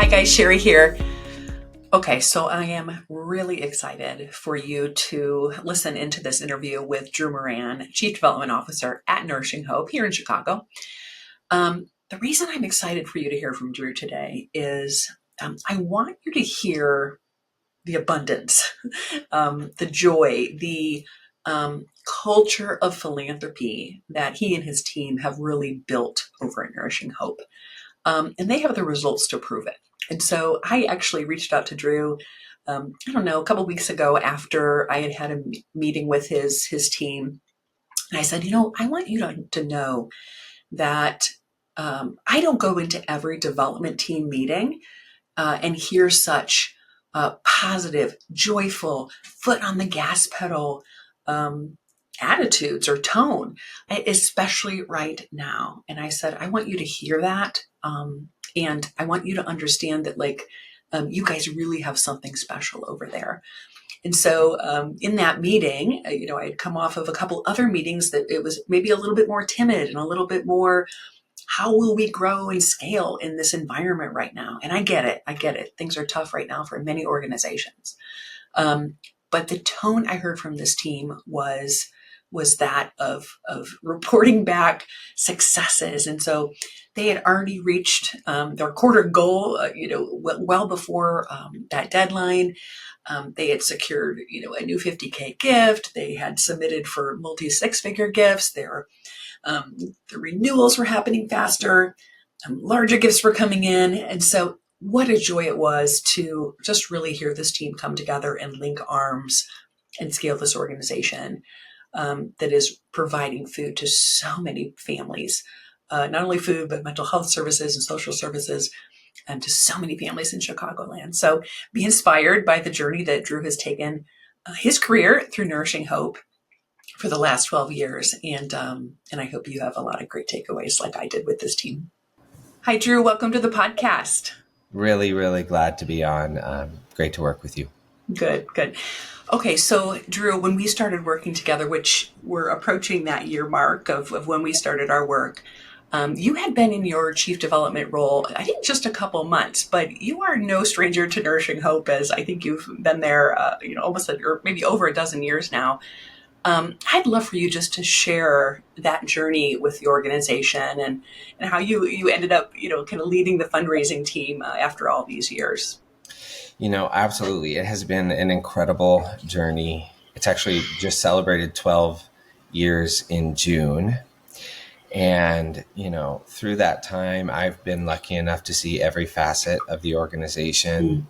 Hi guys, Sherry here. Okay, so I am really excited for you to listen into this interview with Drew Moran, Chief Development Officer at Nourishing Hope here in Chicago. The reason I'm excited for you to hear from Drew today is I want you to hear the abundance, the joy, the culture of philanthropy that he and his team have really built over at Nourishing Hope. And they have the results to prove it. And so I actually reached out to Drew, I don't know, a couple weeks ago after I had a meeting with his team. And I said, I want you to know that I don't go into every development team meeting and hear such positive, joyful, foot on the gas pedal attitudes or tone, especially right now. And I said, I want you to hear that. And I want you to understand that you guys really have something special over there. And so in that meeting, I had come off of a couple other meetings that it was maybe a little bit more timid and a little bit more, how will we grow and scale in this environment right now? And I get it. Things are tough right now for many organizations. But the tone I heard from this team was that of reporting back successes. And so they had already reached their quarter goal, well before that deadline. They had secured, a new 50K gift. They had submitted for multi six-figure gifts. The renewals were happening faster. Larger gifts were coming in. And so what a joy it was to just really hear this team come together and link arms and scale this organization that is providing food to so many families, not only food, but mental health services and social services, and to so many families in Chicagoland. So be inspired by the journey that Drew has taken his career through Nourishing Hope for the last 12 years. And I hope you have a lot of great takeaways like I did with this team. Hi, Drew. Welcome to the podcast. Really, really glad to be on. Great to work with you. Good. Okay, so Drew, when we started working together, which we're approaching that year mark of when we started our work, you had been in your chief development role, I think just a couple months, but you are no stranger to Nourishing Hope, as I think you've been there, almost or maybe over a dozen years now. I'd love for you just to share that journey with the organization and how you ended up, kind of leading the fundraising team after all these years. Absolutely. It has been an incredible journey. It's actually just celebrated 12 years in June. And, through that time, I've been lucky enough to see every facet of the organization.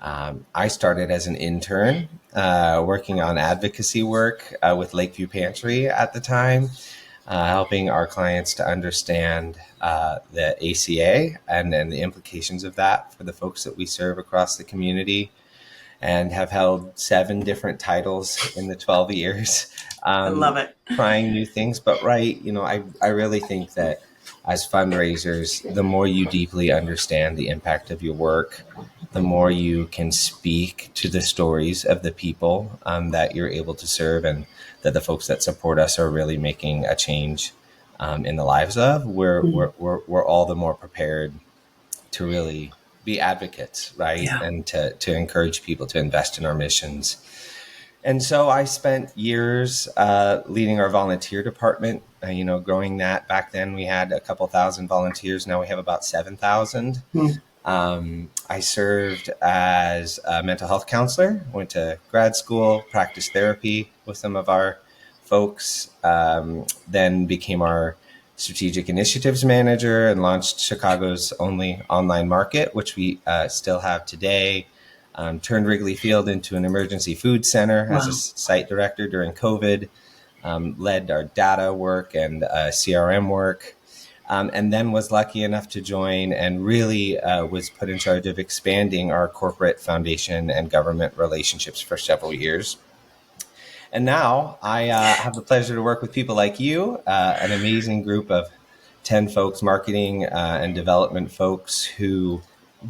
I started as an intern working on advocacy work with Lakeview Pantry at the time, helping our clients to understand the ACA and the implications of that for the folks that we serve across the community, and have held 7 different titles in the 12 years. I love it. Trying new things. But I really think that as fundraisers, the more you deeply understand the impact of your work, the more you can speak to the stories of the people that you're able to serve, and that the folks that support us are really making a change in the lives of. We're all the more prepared to really be advocates, right? Yeah. And to encourage people to invest in our missions. And so I spent years leading our volunteer department, growing that. Back then we had a couple thousand volunteers. Now we have about 7,000. I served as a mental health counselor, went to grad school, practiced therapy with some of our folks, then became our strategic initiatives manager and launched Chicago's only online market, which we still have today. Turned Wrigley Field into an emergency food center as a site director during COVID, led our data work and CRM work, and then was lucky enough to join and really was put in charge of expanding our corporate foundation and government relationships for several years. And now I have the pleasure to work with people like you, an amazing group of 10 folks, marketing and development folks who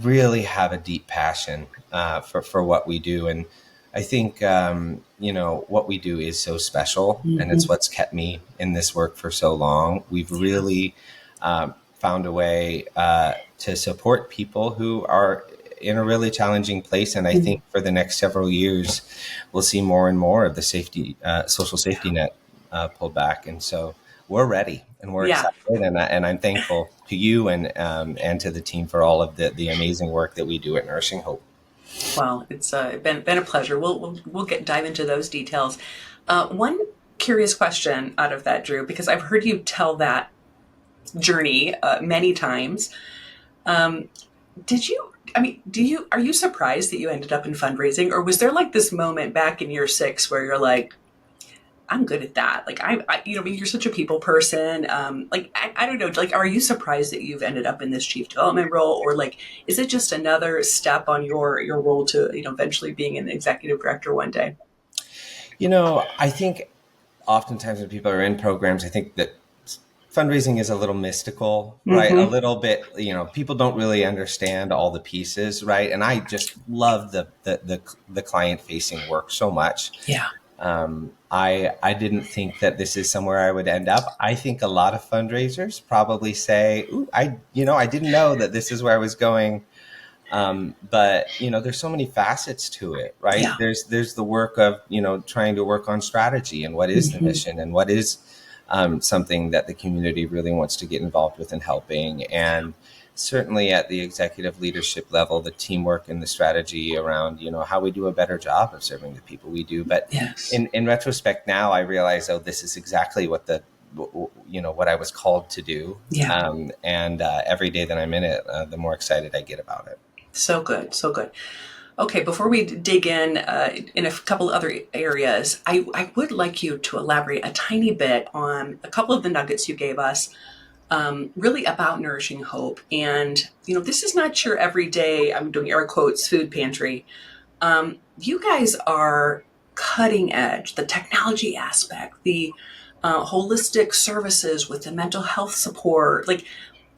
really have a deep passion for what we do. And I think, what we do is so special, and it's what's kept me in this work for so long. We've really found a way to support people who are in a really challenging place. And I think for the next several years, we'll see more and more of the social safety net pulled back. And so we're ready and we're Yeah. excited. And I'm thankful to you and to the team for all of the amazing work that we do at Nourishing Hope. Well, it's been a pleasure. We'll dive into those details. One curious question out of that, Drew, because I've heard you tell that journey many times. Did you? I mean, are you surprised that you ended up in fundraising, or was there like this moment back in year 6 where you're like, I'm good at that. Like you're such a people person. I don't know. Like, are you surprised that you've ended up in this chief development role, or like, is it just another step on your role to eventually being an executive director one day? I think oftentimes when people are in programs, I think that fundraising is a little mystical, right? A Mm-hmm. little bit, people don't really understand all the pieces, right? And I just love the client facing work so much. Yeah. I didn't think that this is somewhere I would end up. I think a lot of fundraisers probably say, "Ooh, I didn't know that this is where I was going." But there's so many facets to it, right? Yeah. There's the work of trying to work on strategy and what is the Mm-hmm. mission and what is something that the community really wants to get involved with in helping. And certainly at the executive leadership level, the teamwork and the strategy around how we do a better job of serving the people we do. But Yes. in retrospect now, I realize, this is exactly what what I was called to do. Yeah. And every day that I'm in it, the more excited I get about it. So good. So good. Okay, before we dig in a couple other areas, I would like you to elaborate a tiny bit on a couple of the nuggets you gave us, really about Nourishing Hope. And, this is not your everyday, I'm doing air quotes, food pantry. You guys are cutting edge, the technology aspect, the holistic services with the mental health support. Like,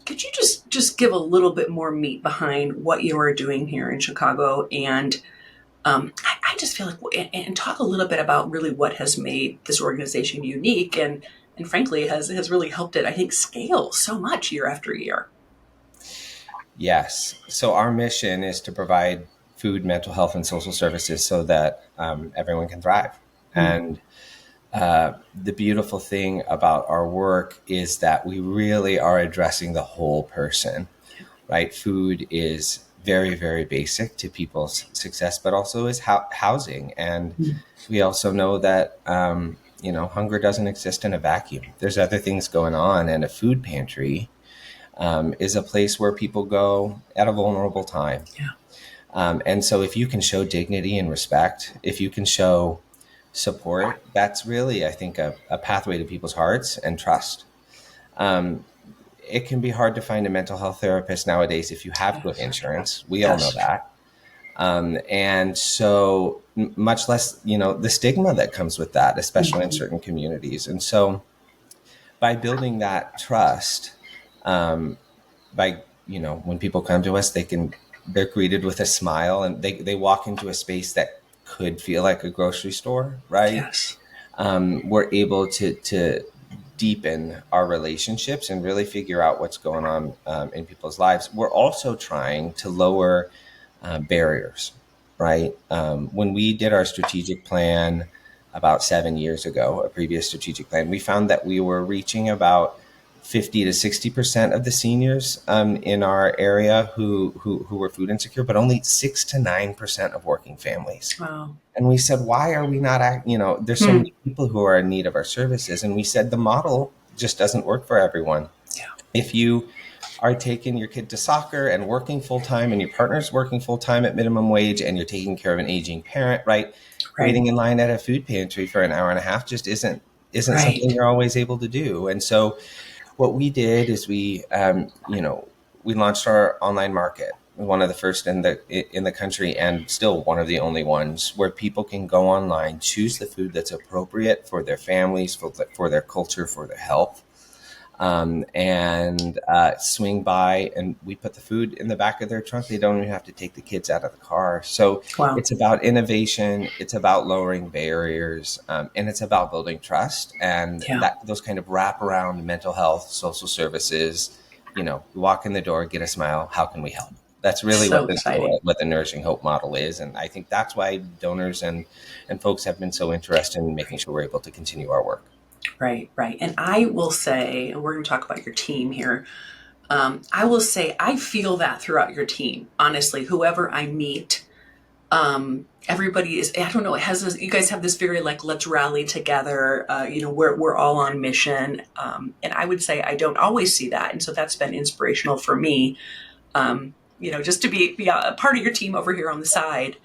could you just give a little bit more meat behind what you are doing here in Chicago? And I just feel like, and talk a little bit about really what has made this organization unique, and frankly has really helped it, I think, scale so much year after year. Yes. So our mission is to provide food, mental health, and social services so that everyone can thrive. Mm. And the beautiful thing about our work is that we really are addressing the whole person, right? Food is very, very basic to people's success, but also is housing. And we also know that, hunger doesn't exist in a vacuum. There's other things going on, and a food pantry is a place where people go at a vulnerable time. Yeah. And so if you can show dignity and respect, if you can show support, that's really, I think, a pathway to people's hearts and trust. It can be hard to find a mental health therapist nowadays if you have good insurance. We all know Yes. that. And so much less, the stigma that comes with that, especially in certain communities. And so by building that trust, when people come to us, they're greeted with a smile, and they walk into a space that could feel like a grocery store, right? Yes. We're able to deepen our relationships and really figure out what's going on in people's lives. We're also trying to lower barriers, right? When we did our strategic plan about 7 years ago, a previous strategic plan, we found that we were reaching about 50 to 60% of the seniors in our area who were food insecure, but only 6 to 9% of working families. Wow. And we said, why are we not, there's so many people who are in need of our services. And we said, the model just doesn't work for everyone. Yeah. If you are taking your kid to soccer and working full time, and your partner's working full time at minimum wage, and you're taking care of an aging parent, right? Waiting in line at a food pantry for an hour and a half just isn't Right. something you're always able to do. And so what we did is we launched our online market, one of the first in the country, and still one of the only ones, where people can go online, choose the food that's appropriate for their families, for their culture, for their health, and swing by, and we put the food in the back of their trunk. They don't even have to take the kids out of the car. So Wow. It's about innovation, it's about lowering barriers, and it's about building trust. And Yeah. those kind of wraparound mental health, social services, you walk in the door, get a smile. How can we help? That's really So exciting. what the Nourishing Hope model is. And I think that's why donors and folks have been so interested in making sure we're able to continue our work. Right, right. And I will say, and we're going to talk about your team here. I will say, I feel that throughout your team. Honestly, whoever I meet, everybody is, I don't know, it has this, you guys have this very like, let's rally together. We're all on mission. And I would say I don't always see that. And so that's been inspirational for me, just to be a part of your team over here on the side,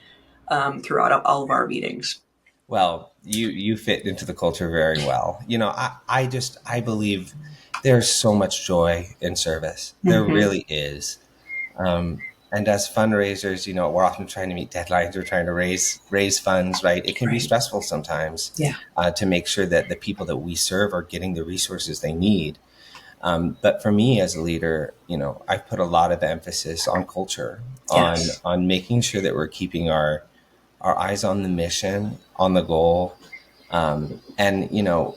throughout all of our meetings. Well, you fit into the culture very well. I believe there's so much joy in service. There Mm-hmm. really is. And as fundraisers, we're often trying to meet deadlines. We're trying to raise funds, right? It can be Right. stressful sometimes Yeah. to make sure that the people that we serve are getting the resources they need. But for me as a leader, I've put a lot of emphasis on culture, Yes. on making sure that we're keeping our eyes on the mission, on the goal, and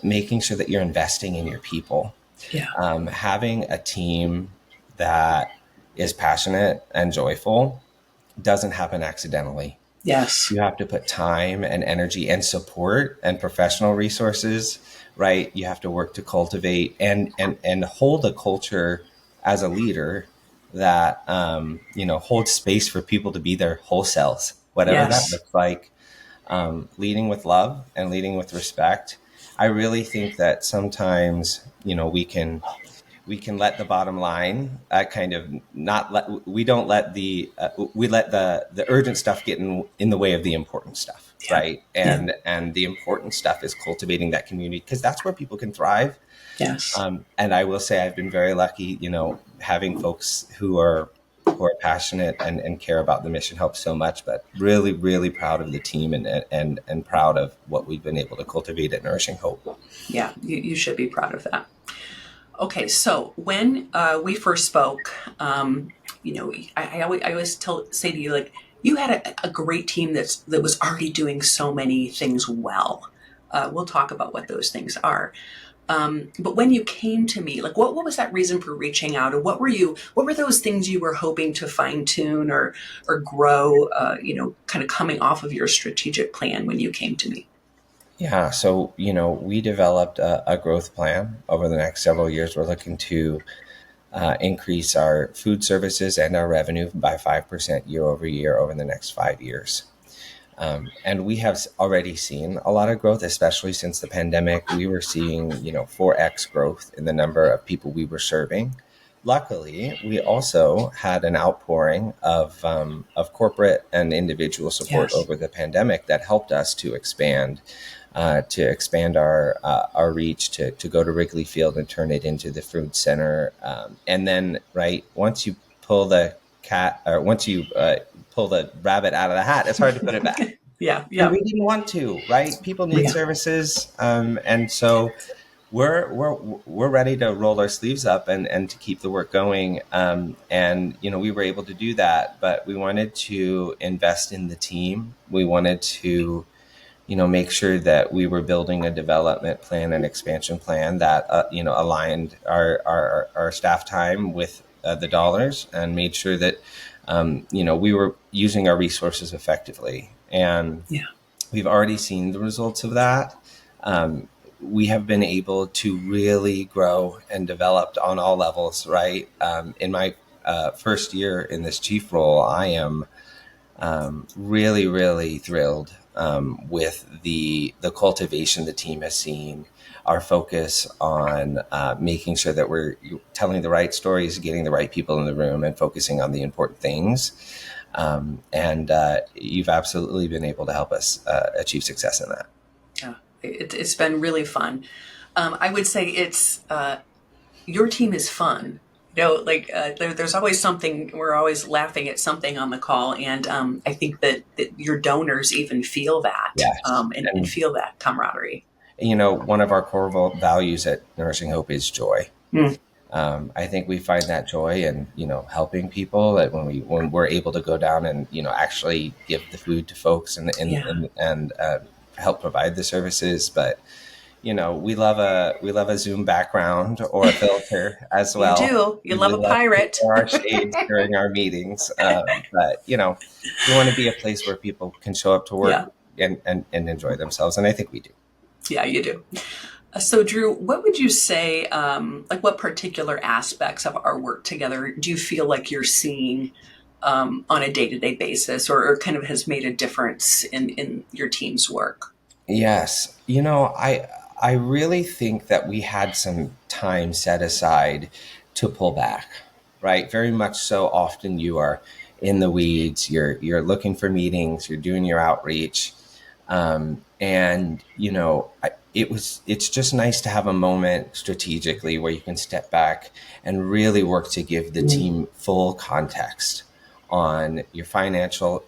making sure that you're investing in your people. Yeah. Having a team that is passionate and joyful doesn't happen accidentally. Yes. You have to put time and energy and support and professional resources, right? You have to work to cultivate and hold a culture as a leader that holds space for people to be their whole selves, whatever that Yes. looks like. Leading with love and leading with respect. I really think that sometimes we can let the bottom line kind of not let we don't let the we let the urgent stuff get in the way of the important stuff, Yeah. right? Yeah. And the important stuff is cultivating that community, because that's where people can thrive. Yes. And I will say I've been very lucky, having folks who are passionate and care about the mission helps so much. But really, really proud of the team and proud of what we've been able to cultivate at Nourishing Hope. Yeah. You should be proud of that. Okay, so when we first spoke, I always say to you, like, you had a great team that was already doing so many things well. We'll talk about what those things are. But when you came to me, like, what was that reason for reaching out, and what were those things you were hoping to fine tune or grow, kind of coming off of your strategic plan when you came to me? Yeah, so we developed a growth plan over the next several years. We're looking to increase our food services and our revenue by 5% year over year over the next 5 years. And we have already seen a lot of growth, especially since the pandemic. We were seeing 4x growth in the number of people we were serving. Luckily, we also had an outpouring of corporate and individual support Yes. over the pandemic that helped us to expand our reach, to go to Wrigley Field and turn it into the food center. And then, right, once you pull the pull the rabbit out of the hat, it's hard to put it back. Yeah. And Yeah. we didn't want to, right? People need Yeah. services, and so we're ready to roll our sleeves up and to keep the work going. And we were able to do that, but we wanted to invest in the team. We wanted to make sure that we were building a development plan and expansion plan that aligned our staff time with the dollars, and made sure that we were using our resources effectively. And Yeah. we've already seen the results of that. We have been able to really grow and develop on all levels, right? In my first year in this chief role, I am really, really thrilled with the cultivation the team has seen, our focus on making sure that we're telling the right stories, getting the right people in the room, and focusing on the important things. And you've absolutely been able to help us achieve success in that. Yeah. It's been really fun. I would say your team is fun. Like, there's always something. We're always laughing at something on the call, and I think that your donors even feel that, Yes. and feel that camaraderie. One of our core values at Nourishing Hope is joy. Mm. I think we find that joy in helping people, that when we're able to go down and actually give the food to folks and Yeah. help provide the services. But we love a Zoom background or a filter as You well. do. You love We a love to pirate. wear our shades during our meetings, but we want to be a place where people can show up to work Yeah. and enjoy themselves, and I think we do. Yeah, you do. So, Drew, what would you say, like what particular aspects of our work together do you feel like you're seeing on a day-to-day basis, or kind of has made a difference in your team's work? Yes. I really think that we had some time set aside to pull back, right? Very much so often you are in the weeds, you're looking for meetings, you're doing your outreach. And it's just nice to have a moment strategically where you can step back and really work to give the Mm, team full context on your financials,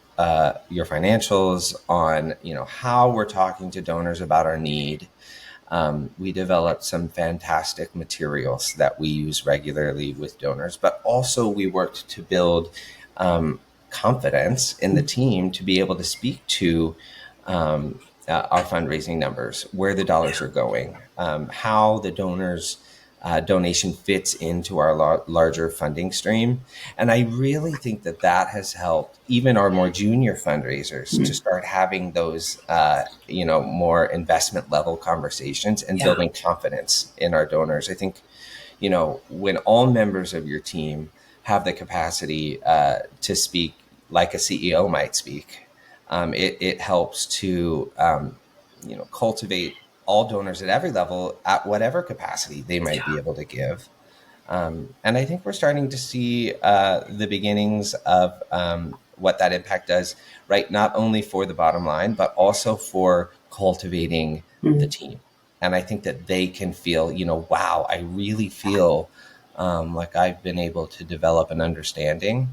on how we're talking to donors about our need. We developed some fantastic materials that we use regularly with donors, but also we worked to build confidence in the team to be able to speak to our fundraising numbers, where the dollars yeah. are going, how the donors donation fits into our larger funding stream. And I really think that that has helped even our more junior fundraisers to Mm, start having those, more investment level conversations and yeah. building confidence in our donors. I think, when all members of your team have the capacity to speak like a CEO might speak, it helps to, cultivate all donors at every level at whatever capacity they might Yeah. be able to give. And I think we're starting to see the beginnings of what that impact does, right? Not only for the bottom line, but also for cultivating the Mm, team. And I think that they can feel, wow, I really feel like I've been able to develop an understanding.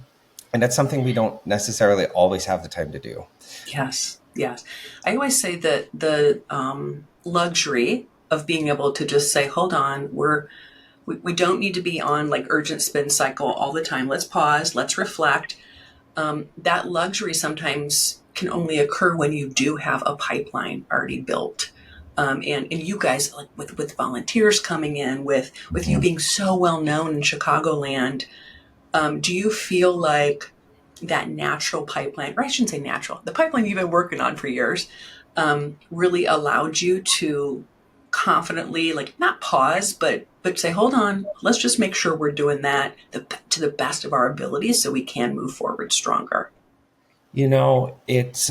And that's something we don't necessarily always have the time to do. yes. Yes. I always say that the luxury of being able to just say, hold on, we don't need to be on like urgent spin cycle all the time. Let's pause, let's reflect. That luxury sometimes can only occur when you do have a pipeline already built. And you guys, like with volunteers coming in, with you being so well known in Chicagoland, do you feel like that natural pipeline, or I shouldn't say natural, the pipeline you've been working on for years, really allowed you to confidently, like, not pause, but say, hold on, let's just make sure we're doing that to the best of our abilities so we can move forward stronger. It's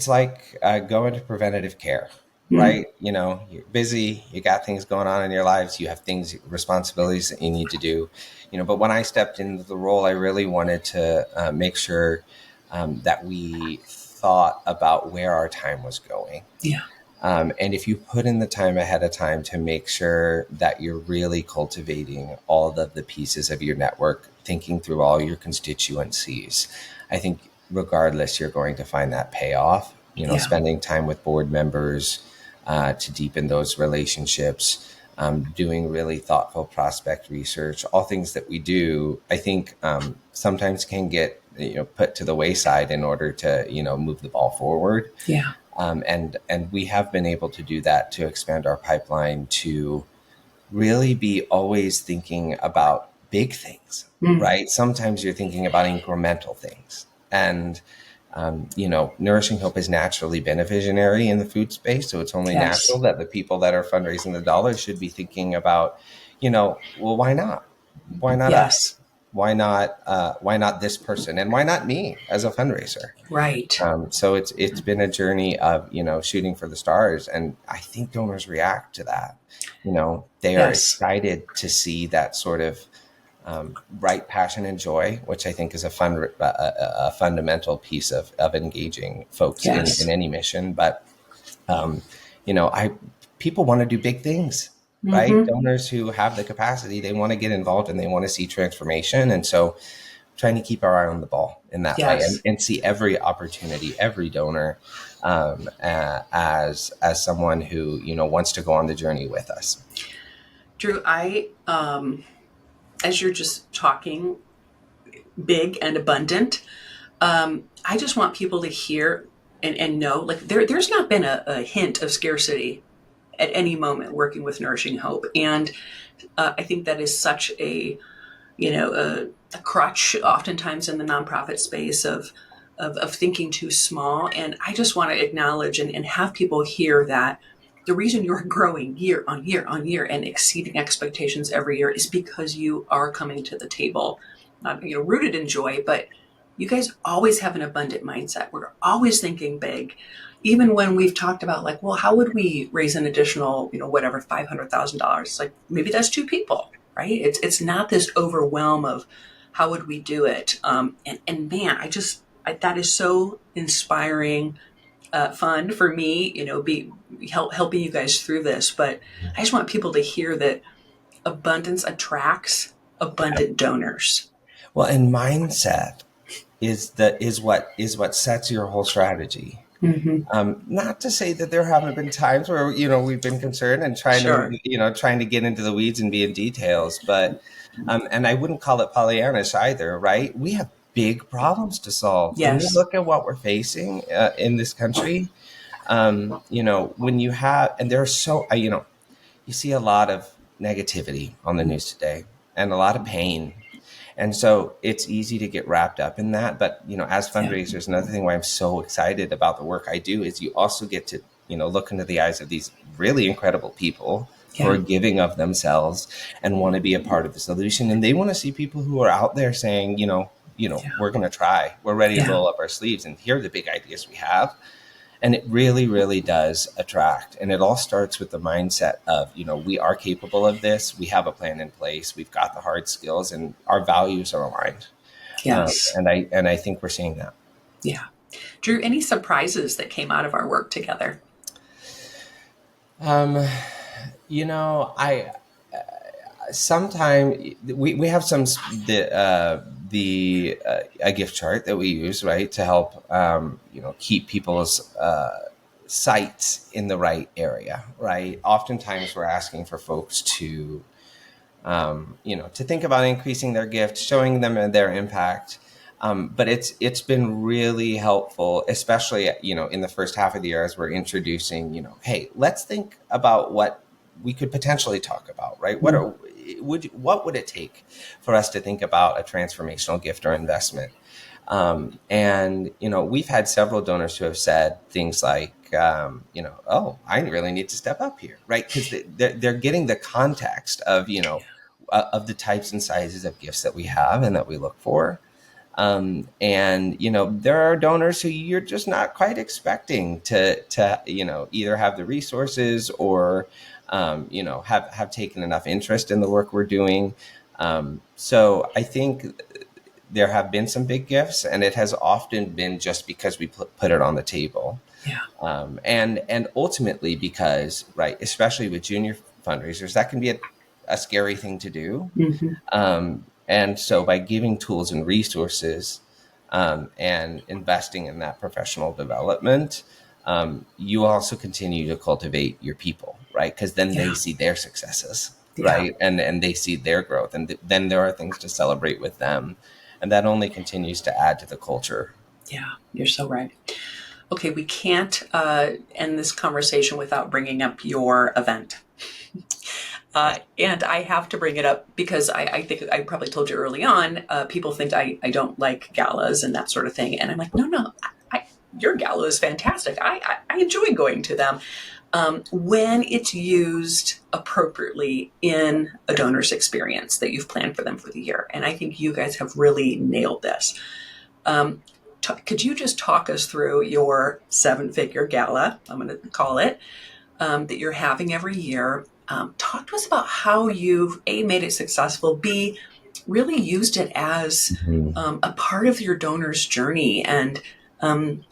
like going to preventative care, Mm, right? You're busy, you got things going on in your lives, you have things, responsibilities that you need to do. But when I stepped into the role, I really wanted to make sure that we thought about where our time was going. yeah. And if you put in the time ahead of time to make sure that you're really cultivating all of the pieces of your network, thinking through all your constituencies, I think regardless, you're going to find that payoff. Yeah. Spending time with board members to deepen those relationships, doing really thoughtful prospect research, all things that we do, I think sometimes can get put to the wayside in order to move the ball forward. Yeah. And we have been able to do that to expand our pipeline to really be always thinking about big things, Mm, right? Sometimes you're thinking about incremental things. And, Nourishing Hope has naturally been a visionary in the food space. So it's only natural yes. that the people that are fundraising the dollars should be thinking about, well, why not? Why not us? Yes. Why not this person? And why not me as a fundraiser? Right. So it's been a journey of shooting for the stars, and I think donors react to that. They are Yes. excited to see that sort of right passion and joy, which I think is a fundamental piece of engaging folks in Yes. any mission. But um, I people want to do big things, right? Mm-hmm. Donors who have the capacity, they want to get involved and they want to see transformation, and so trying to keep our eye on the ball in that way and, Yes. and see every opportunity, every donor as someone who wants to go on the journey with us. Drew, as you're just talking big and abundant, I just want people to hear and know, like, there's not been a hint of scarcity at any moment working with Nourishing Hope. And I think that is such a crutch oftentimes in the nonprofit space of thinking too small. And I just want to acknowledge and have people hear that the reason you're growing year on year on year and exceeding expectations every year is because you are coming to the table, rooted in joy, but you guys always have an abundant mindset. We're always thinking big. Even when we've talked about like, well, how would we raise an additional, whatever, $500,000? It's like, maybe that's two people, right? It's not this overwhelm of how would we do it? And man, that is so inspiring, fun for me, helping you guys through this. But I just want people to hear that abundance attracts abundant donors. Well, and mindset is what sets your whole strategy. Mm-hmm. Not to say that there haven't been times where we've been concerned and Sure. trying to get into the weeds and be in details, but and I wouldn't call it Pollyannish either, right? We have big problems to solve when you Yes. look at what we're facing in this country. When you have, and there's you see a lot of negativity on the news today and a lot of pain. And so it's easy to get wrapped up in that. But, as Yeah. fundraisers, another thing why I'm so excited about the work I do is you also get to, look into the eyes of these really incredible people who Yeah. are giving of themselves and want to be a part of the solution. And they want to see people who are out there saying, Yeah. we're going to try, we're ready to Yeah. roll up our sleeves. And here are the big ideas we have. And it really, really does attract. And it all starts with the mindset of, we are capable of this. We have a plan in place. We've got the hard skills and our values are aligned. Yes. And I think we're seeing that. Yeah. Drew, any surprises that came out of our work together? Um, I sometimes we have a gift chart that we use, right, to help keep people's sites in the right area, right? Oftentimes we're asking for folks to to think about increasing their gift, showing them their impact. But it's been really helpful, especially in the first half of the year as we're introducing hey, let's think about what we could potentially talk about, right? Mm. What would it take for us to think about a transformational gift or investment? And we've had several donors who have said things like, oh, I really need to step up here, right? Because they're getting the context of the types and sizes of gifts that we have and that we look for. And there are donors who you're just not quite expecting to either have the resources or have taken enough interest in the work we're doing. So I think there have been some big gifts, and it has often been just because we put it on the table. Yeah. And ultimately because, right, especially with junior fundraisers, that can be a scary thing to do. Mm-hmm. And so by giving tools and resources and investing in that professional development, you also continue to cultivate your people, right? Because then Yeah. they see their successes, Yeah. right? And they see their growth. And then there are things to celebrate with them. And that only continues to add to the culture. Yeah. You're so right. Okay, we can't end this conversation without bringing up your event. And I have to bring it up because I think I probably told you early on, people think I don't like galas and that sort of thing. And I'm like, no, your gala is fantastic. I enjoy going to them when it's used appropriately in a donor's experience that you've planned for them for the year. And I think you guys have really nailed this. Could you just talk us through your 7-figure gala, I'm going to call it, that you're having every year? Talk to us about how you've A, made it successful, B, really used it as a part of your donor's journey. And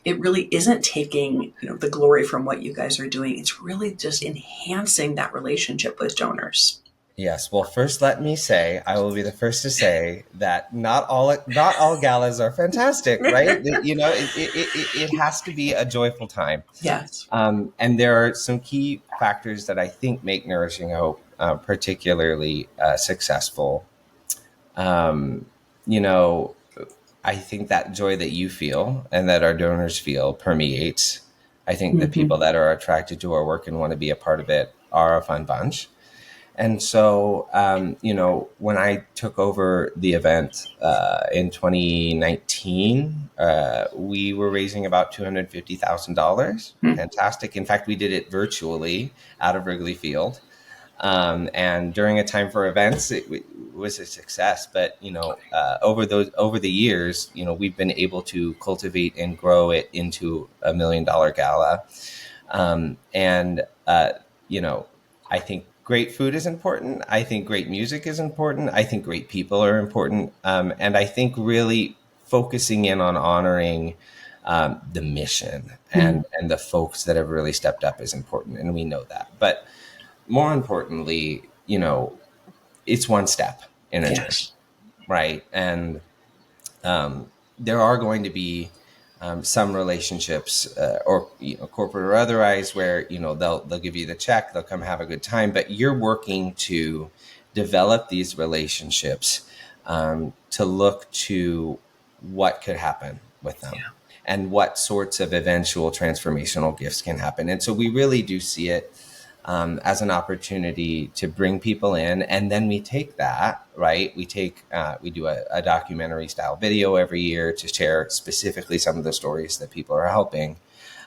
it really isn't taking the glory from what you guys are doing. It's really just enhancing that relationship with donors. Yes. Well, first, let me say, I will be the first to say that not all galas are fantastic, right? It has to be a joyful time. Yes. And there are some key factors that I think make Nourishing Hope particularly successful. Um, you know, I think that joy that you feel and that our donors feel permeates. I think the Mm-hmm. people that are attracted to our work and want to be a part of it are a fun bunch. And so, when I took over the event in 2019, we were raising about $250,000. Fantastic. In fact, we did it virtually out of Wrigley Field. And during a time for events, it was a success. But over the years, we've been able to cultivate and grow it into $1 million gala. And I think great food is important. I think great music is important. I think great people are important. And I think really focusing in on honoring the mission and the folks that have really stepped up is important. And we know that. But more importantly, it's one step in a journey, Yes. right? And there are going to be some relationships, or corporate or otherwise, where they'll give you the check, they'll come have a good time, but you're working to develop these relationships to look to what could happen with them. Yeah. And what sorts of eventual transformational gifts can happen. And so we really do see it as an opportunity to bring people in, and then we take that, right? We do a documentary style video every year to share specifically some of the stories that people are helping,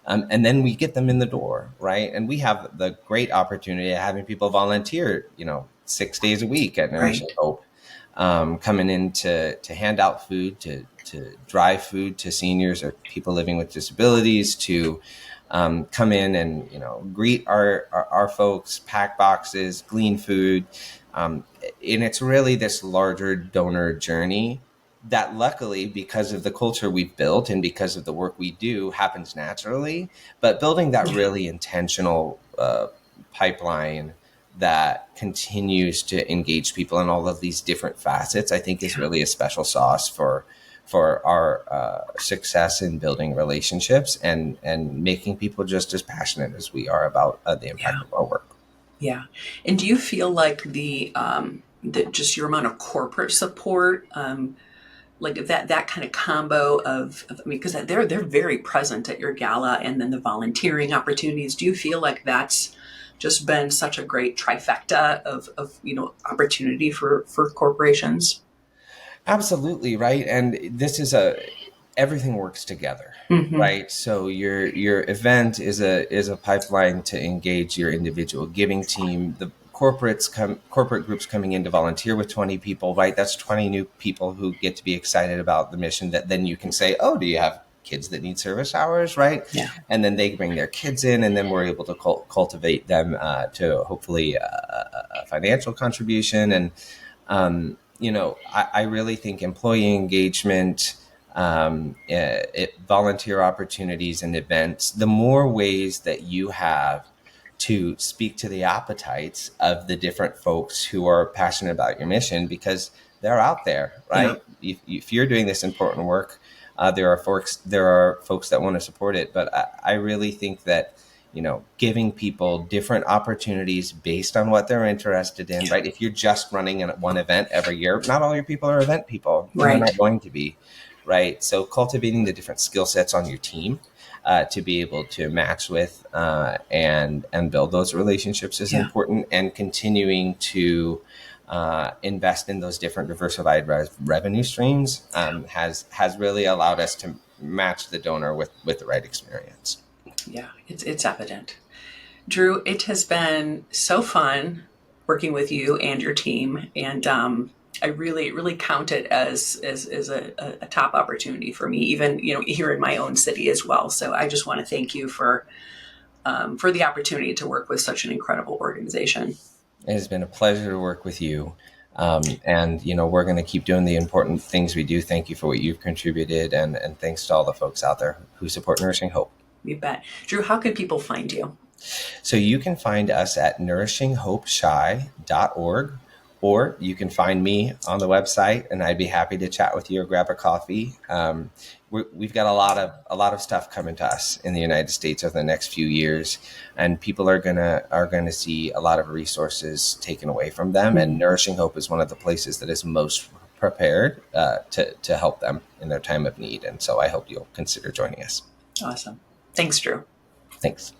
and then we get them in the door, right? And we have the great opportunity of having people volunteer, 6 days a week at Nourishing Right. Hope, coming in to hand out food, to drive food to seniors or people living with disabilities, to come in and greet our folks, pack boxes, glean food, and it's really this larger donor journey that, luckily, because of the culture we've built and because of the work we do, happens naturally. But building that really intentional pipeline that continues to engage people in all of these different facets, I think, is really a special sauce for our success in building relationships and making people just as passionate as we are about the impact of our work. Yeah. And do you feel like just your amount of corporate support, like that kind of combo I mean, because they're very present at your gala, and then the volunteering opportunities. Do you feel like that's just been such a great trifecta of opportunity for corporations? Absolutely, right. And this is everything works together, Mm-hmm. right? So your event is a pipeline to engage your individual giving team. The corporate groups coming in to volunteer with 20 people, right? That's 20 new people who get to be excited about the mission, that then you can say, oh, do you have kids that need service hours, right? Yeah. And then they bring their kids in, and then we're able to cultivate them to hopefully a financial contribution. And I really think employee engagement, volunteer opportunities and events, the more ways that you have to speak to the appetites of the different folks who are passionate about your mission, because they're out there, Yeah. right? If you're doing this important work, there are folks that want to support it. But I really think that giving people different opportunities based on what they're interested in, Yeah. right? If you're just running one event every year, not all your people are event people, and they're Right. not going to be, right? So cultivating the different skill sets on your team to be able to match with and build those relationships is Yeah. important, and continuing to invest in those different diversified revenue streams has really allowed us to match the donor with the right experience. Yeah. It's evident. Drew, it has been so fun working with you and your team, and I really count it as a top opportunity for me, even here in my own city as well. So I just want to thank you for the opportunity to work with such an incredible organization. It has been a pleasure to work with you. And we're going to keep doing the important things we do. Thank you for what you've contributed, and thanks to all the folks out there who support Nourishing Hope. You bet. Drew, how could people find you? So you can find us at nourishinghopeshy.org, or you can find me on the website, and I'd be happy to chat with you or grab a coffee. We've got a lot of stuff coming to us in the United States over the next few years, and people are gonna see a lot of resources taken away from them. And Nourishing Hope is one of the places that is most prepared to help them in their time of need. And so I hope you'll consider joining us. Awesome. Thanks, Drew. Thanks.